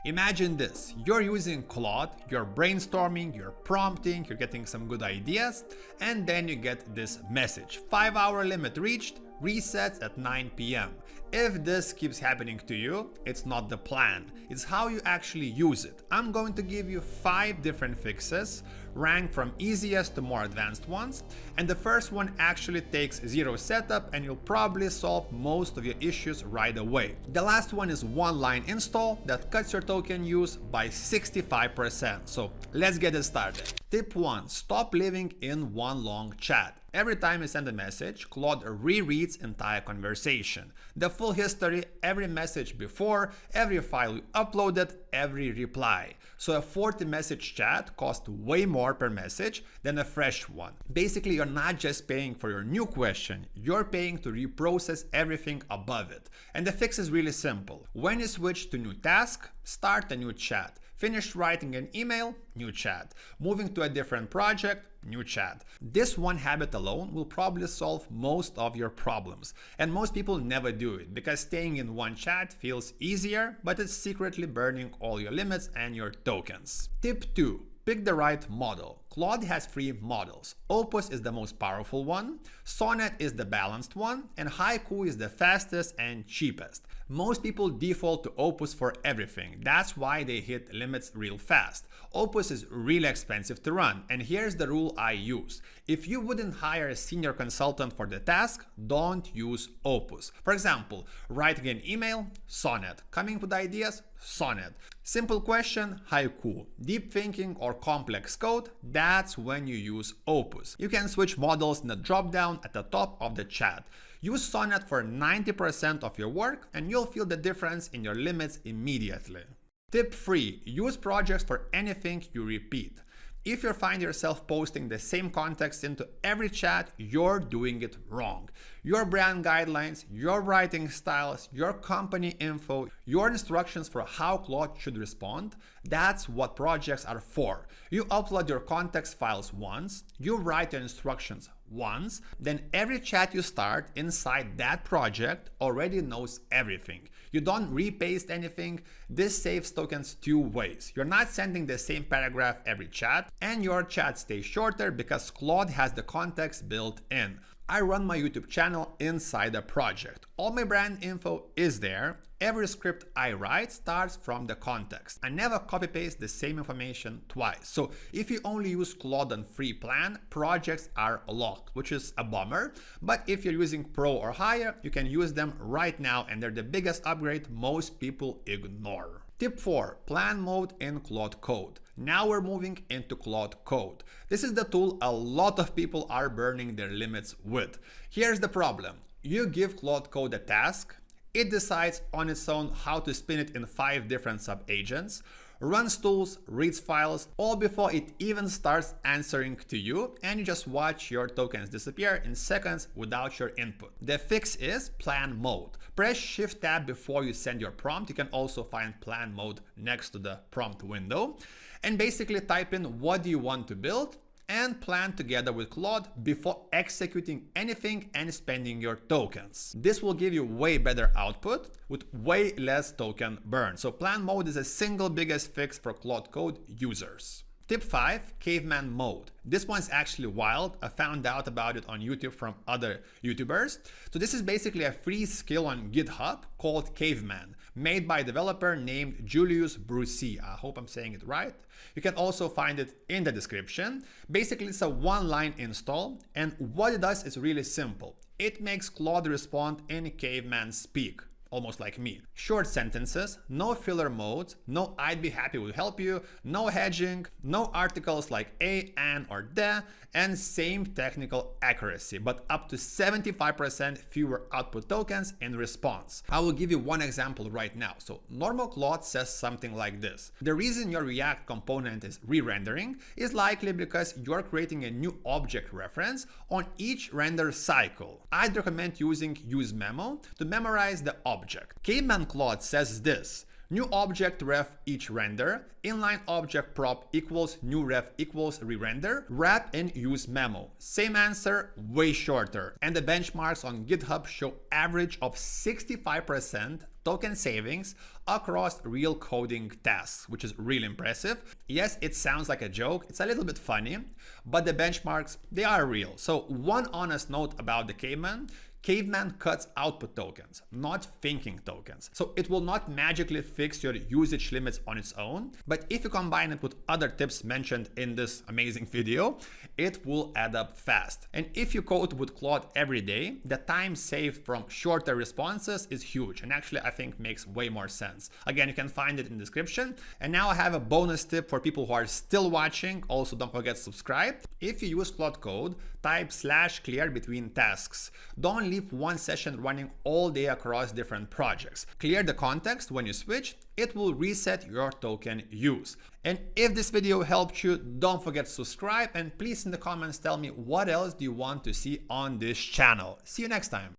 Imagine this, you're using Claude, you're brainstorming, you're prompting, you're getting some good ideas, and then you get this message, 5-hour limit reached, resets at 9 p.m. If this keeps happening to you, it's not the plan, it's how you actually use it. I'm going to give you 5 different fixes, ranked from easiest to more advanced ones, and the first one actually takes 0 setup and you'll probably solve most of your issues right away. The last one is one-line install that cuts your token use by 65%. So let's get it started. Tip 1. Stop living in one long chat. Every time you send a message, Claude rereads entire conversation. The full history, every message before, every file you uploaded, every reply. So a 40 message chat costs way more per message than a fresh one. Basically, you're not just paying for your new question, you're paying to reprocess everything above it. And the fix is really simple. When you switch to new task, start a new chat. Finish writing an email, new chat. Moving to a different project, new chat. This one habit alone will probably solve most of your problems. And most people never do it because staying in one chat feels easier, but it's secretly burning all your limits and your tokens. Tip 2. Pick the right model. Claude has 3 models. Opus is the most powerful one, Sonnet is the balanced one, and Haiku is the fastest and cheapest. Most people default to Opus for everything. That's why they hit limits real fast. Opus is really expensive to run, and here's the rule I use. If you wouldn't hire a senior consultant for the task, don't use Opus. For example, writing an email, Sonnet. Coming with ideas, Sonnet. Simple question, Haiku. Deep thinking or complex code, that's when you use Opus. You can switch models in the drop-down at the top of the chat. Use Sonnet for 90% of your work and you'll feel the difference in your limits immediately. Tip 3. Use projects for anything you repeat. If you find yourself posting the same context into every chat, you're doing it wrong. Your brand guidelines, your writing styles, your company info, your instructions for how Claude should respond, that's what projects are for. You upload your context files once, you write your instructions once, then every chat you start inside that project already knows everything. You don't repaste anything. This saves tokens 2 ways. You're not sending the same paragraph every chat, and your chat stays shorter because Claude has the context built in. I run my YouTube channel inside a project. All my brand info is there. Every script I write starts from the context. I never copy paste the same information twice. So if you only use Claude on free plan, projects are locked, which is a bummer. But if you're using Pro or higher, you can use them right now, and they're the biggest upgrade most people ignore. Tip 4. Plan mode in Claude Code. Now we're moving into Claude Code. This is the tool a lot of people are burning their limits with. Here's the problem. You give Claude Code a task, it decides on its own how to spin it in 5 different sub-agents, runs tools, reads files, all before it even starts answering to you, and you just watch your tokens disappear in seconds without your input. The fix is plan mode. Press Shift Tab before you send your prompt. You can also find plan mode next to the prompt window, and basically type in what do you want to build and plan together with Claude before executing anything and spending your tokens. This will give you way better output with way less token burn. So plan mode is the single biggest fix for Claude Code users. Tip 5. Caveman mode. This one's actually wild. I found out about it on YouTube from other YouTubers. So this is basically a free skill on GitHub called Caveman, made by a developer named Julius Brucey. I hope I'm saying it right. You can also find it in the description. Basically, it's a one-line install, and what it does is really simple. It makes Claude respond in Caveman speak, almost like me. Short sentences, no filler modes, no I'd be happy would help you, no hedging, no articles like a, an, or the, and same technical accuracy, but up to 75% fewer output tokens in response. I will give you one example right now. So normal Claude says something like this. The reason your React component is re-rendering is likely because you're creating a new object reference on each render cycle. I'd recommend using useMemo to memorize the object. Caveman Claude says this: new object ref each render, inline object prop equals new ref equals re-render, wrap in useMemo. Same answer, way shorter. And the benchmarks on GitHub show average of 65% token savings across real coding tasks, which is really impressive. Yes, it sounds like a joke. It's a little bit funny, but the benchmarks, they are real. So one honest note about the Caveman cuts output tokens, not thinking tokens. So it will not magically fix your usage limits on its own, but if you combine it with other tips mentioned in this amazing video, it will add up fast. And if you code with Claude every day, the time saved from shorter responses is huge, and actually I think makes way more sense. Again, you can find it in the description. And now I have a bonus tip for people who are still watching. Also, don't forget to subscribe. If you use Claude Code, type /clear between tasks. Don't leave one session running all day across different projects. Clear the context when you switch. It will reset your token use. And if this video helped you, don't forget to subscribe, and please in the comments tell me what else do you want to see on this channel. See you next time.